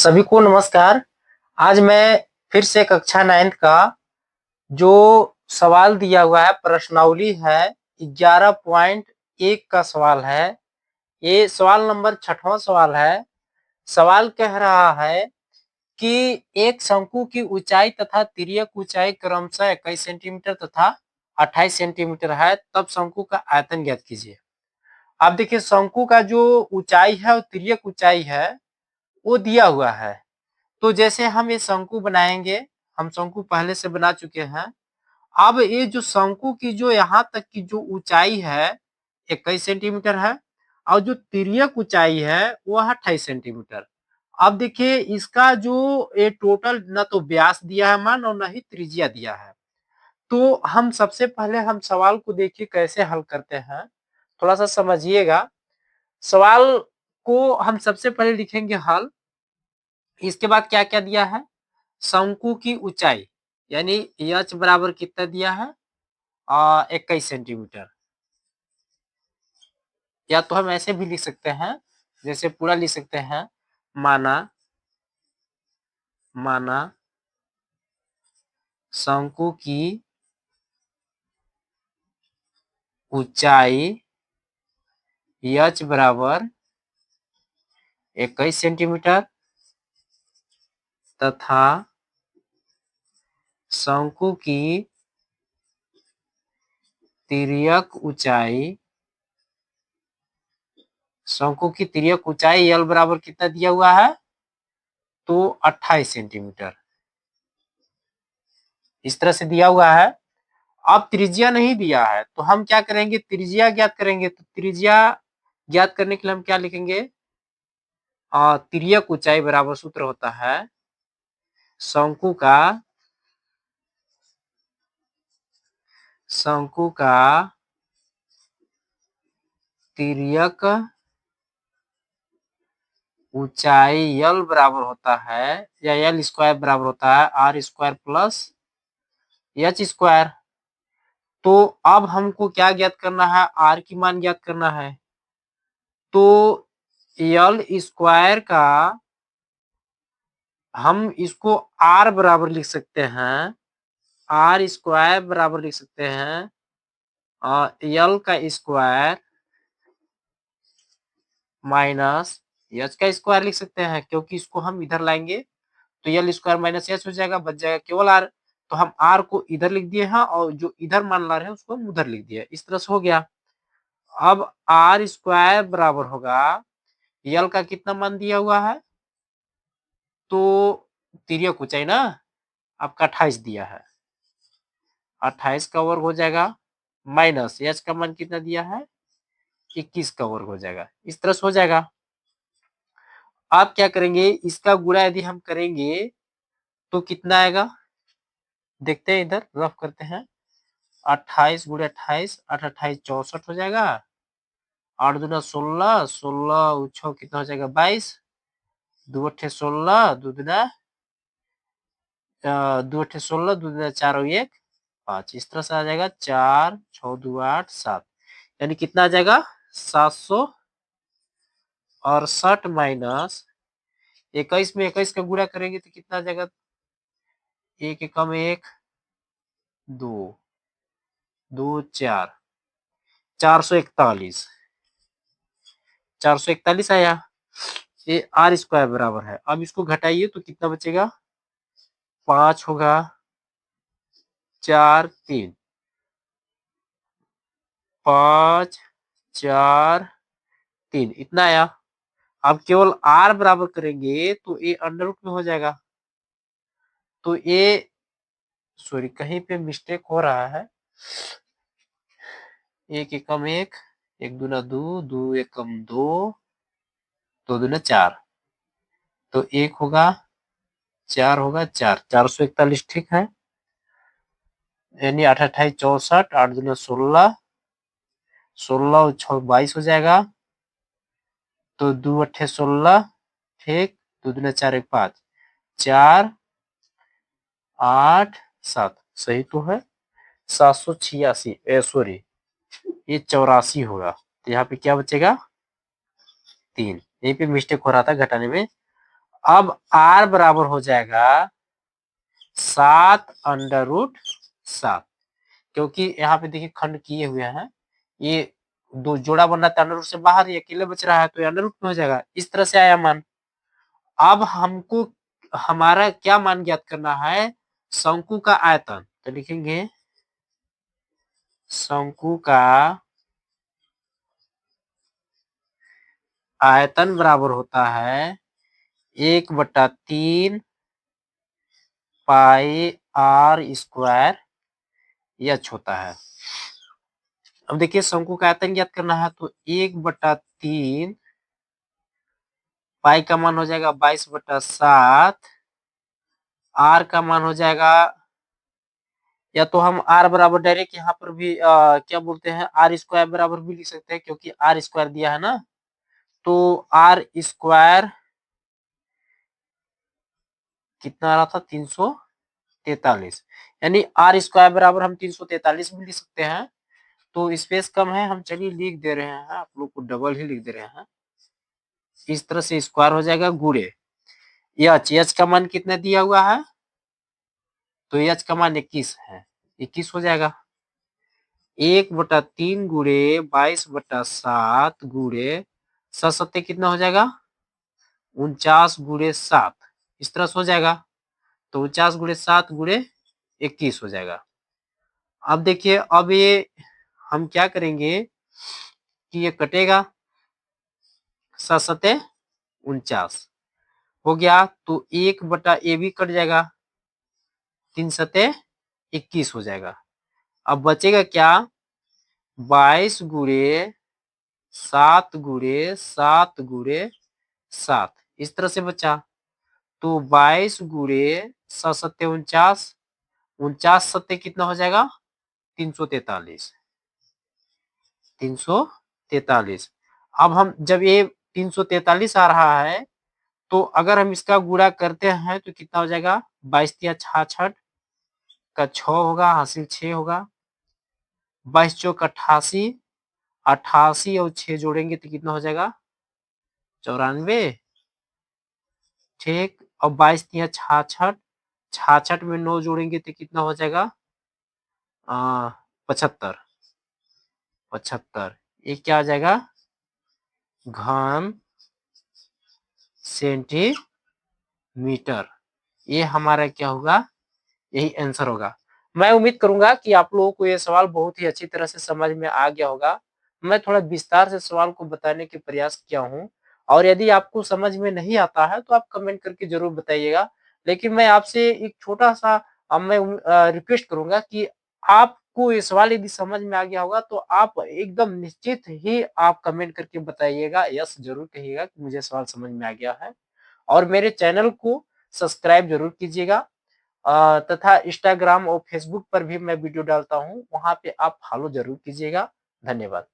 सभी को नमस्कार। आज मैं फिर से कक्षा 9th का जो सवाल दिया हुआ है प्रश्नावली है 11.1 का सवाल है। ये सवाल नंबर 6वां सवाल है। सवाल कह रहा है कि एक शंकु की ऊंचाई तथा तिर्यक ऊंचाई क्रमशः 21 सेंटीमीटर तथा 28 सेंटीमीटर है, तब शंकु का आयतन ज्ञात कीजिए। आप देखिए शंकु का जो ऊंचाई है और तिर्यक ऊंचाई है वो दिया हुआ है। तो जैसे हम ये शंकु बनाएंगे, हम शंकु पहले से बना चुके हैं। अब ये जो शंकु की जो यहाँ तक की जो ऊंचाई है 21 सेंटीमीटर है और जो तिर्यक ऊंचाई है वह 28 सेंटीमीटर। अब देखिए इसका जो ये टोटल ना तो व्यास दिया है मान और ना ही त्रिज्या दिया है। तो हम सबसे पहले हम सवाल को देखिए कैसे हल करते हैं, थोड़ा सा समझिएगा। सवाल को हम सबसे पहले लिखेंगे हल। इसके बाद क्या क्या दिया है, शंकु की ऊंचाई यानी एच बराबर कितना दिया है 21 सेंटीमीटर। या तो हम ऐसे भी लिख सकते हैं, जैसे पूरा लिख सकते हैं, माना माना शंकु की ऊंचाई एच बराबर 21 सेंटीमीटर तथा शंकु की तिर्यक ऊंचाई एल बराबर कितना दिया हुआ है तो 28 सेंटीमीटर इस तरह से दिया हुआ है। अब त्रिज्या नहीं दिया है तो हम क्या करेंगे, त्रिज्या ज्ञात करेंगे। तो त्रिज्या ज्ञात करने के लिए हम क्या लिखेंगे, तिर्यक ऊंचाई बराबर सूत्र होता है शंकु का तिर्यक ऊंचाई यल बराबर होता है या एल स्क्वायर बराबर होता है R square plus H square. तो अब हमको क्या ज्ञात करना है, आर की मान ज्ञात करना है। तो एल स्क्वायर का हम इसको आर बराबर लिख सकते हैं, आर स्क्वायर बराबर लिख सकते हैं एल का स्क्वायर माइनस एच का स्क्वायर लिख सकते हैं, क्योंकि इसको हम इधर लाएंगे तो एल स्क्वायर माइनस एच हो जाएगा, बच जाएगा केवल आर। तो हम आर को इधर लिख दिए हैं और जो इधर मान ला रहे हैं उसको हम उधर लिख दिए, इस तरह से हो गया। अब आर स्क्वायर बराबर होगा एल का कितना मान दिया हुआ है तो तिर्यक ऊंचाई ना आपका 28 दिया है, 28 का वर्ग हो जाएगा माइनस एच का मान कितना दिया है 21 का वर्ग हो जाएगा, इस तरह से हो जाएगा। आप क्या करेंगे, इसका गुणा यदि हम करेंगे तो कितना आएगा, देखते हैं इधर रफ करते हैं। 28 गुणे 28, 28 64 हो जाएगा, 8 दूना 16, 16 छः कितना हो जाएगा 22, 2 अट्ठे 16, 2 दूना 4 और 1 5, इस तरह से आ जाएगा 4 6 2 8 7, यानी कितना आ जाएगा 768 माइनस 21 में 21 का गुणा करेंगे तो कितना आ जाएगा, एक एकम 1 2 2 4 441 441 आया। ये आर स्क्वायर बराबर है, अब इसको घटाइए तो कितना बचेगा 5 होगा 4 3 5 4 3 इतना आया। अब केवल आर बराबर करेंगे तो ये अंडर रूट में हो जाएगा। तो ये सॉरी कहीं पे मिस्टेक हो रहा है, एक एकम 1 1 दूना 2 2 एकम 2 2 दूना 4, तो 1 होगा 4 होगा 4 441 ठीक है, यानी 8 28 64 8 दूना 16 16 और 6 22 हो जाएगा, तो 2 अट्ठे 16 ठीक, 2 दूना 4 1 5 4 8 7 सही तो है 786 सॉरी ये 84 होगा, तो यहाँ पे क्या बचेगा 3, यहीं पे मिस्टेक हो रहा था घटाने में। अब r बराबर हो जाएगा 7√7, क्योंकि यहाँ पे देखिए खंड किए हुए हैं, ये दो जोड़ा बन रहा था अंडर रूट से बाहर, ये अकेले बच रहा है तो अंडर रूट में हो जाएगा। इस तरह से आया मान। अब हमको हमारा क्या मान ज्ञात करना है, शंकु का आयतन। तो लिखेंगे शंकु का आयतन बराबर होता है 1/3 पाई r स्क्वायर h होता है। अब देखिए शंकु का आयतन ज्ञात करना है तो 1/3 पाई का मान हो जाएगा 22/7, r का मान हो जाएगा, या तो हम r बराबर डायरेक्ट यहाँ पर भी क्या बोलते हैं r स्क्वायर बराबर भी लिख सकते हैं, क्योंकि r स्क्वायर दिया है ना, तो r स्क्वायर कितना आ रहा था 343, यानी r स्क्वायर बराबर हम 343 भी लिख सकते हैं। तो स्पेस कम है, हम चलिए लिख दे रहे हैं, आप लोग को डबल ही लिख दे रहे हैं। इस तरह से स्क्वायर हो जाएगा गुणे एच का मान कितना दिया हुआ है, तो एच का मान 21 है, 21 हो जाएगा। 1/3 गुणे 22/7 गुणे 7 कितना हो जाएगा 49 गुणे 7, इस तरह से हो जाएगा। तो 49 गुणे 7 गुणे 21 हो जाएगा। अब देखिए अब ये हम क्या करेंगे कि ये कटेगा, 7 49 हो गया, तो 1/a भी कट जाएगा, 3 21 हो जाएगा। अब बचेगा क्या, 22 गुणे 7 गुणे 7 गुणे 7, इस तरह से बचा। तो 22 गुणे 7 49, 49 7 कितना हो जाएगा 343, 343। अब हम जब ये 343 आ रहा है, तो अगर हम इसका गुणा करते हैं तो कितना हो जाएगा, 22 या 66 का 6 होगा, हासिल 6 होगा, 22 चौक 88, 88 और 6 जोड़ेंगे तो कितना हो जाएगा 94, ठीक। और 22 या 66, 66 में 9 जोड़ेंगे तो कितना हो जाएगा 75, 75, ये क्या आ जाएगा घन सेंटीमीटर। ये हमारा क्या होगा, यही आंसर होगा। मैं उम्मीद करूंगा कि आप लोगों को ये सवाल बहुत ही अच्छी तरह से समझ में आ गया होगा। मैं थोड़ा विस्तार से सवाल को बताने के प्रयास किया हूं, और यदि आपको समझ में नहीं आता है तो आप कमेंट करके जरूर बताइएगा। लेकिन मैं आपसे एक छोटा सा मैं रिक्वेस्ट करूंगा कि आपको ये सवाल यदि समझ में आ गया होगा तो आप एकदम निश्चित ही आप कमेंट करके बताइएगा, यस जरूर कहिएगा कि मुझे सवाल समझ में आ गया है। और मेरे चैनल को सब्सक्राइब जरूर कीजिएगा, तथा इंस्टाग्राम और फेसबुक पर भी मैं वीडियो डालता हूं, वहां पे आप फॉलो जरूर कीजिएगा। धन्यवाद।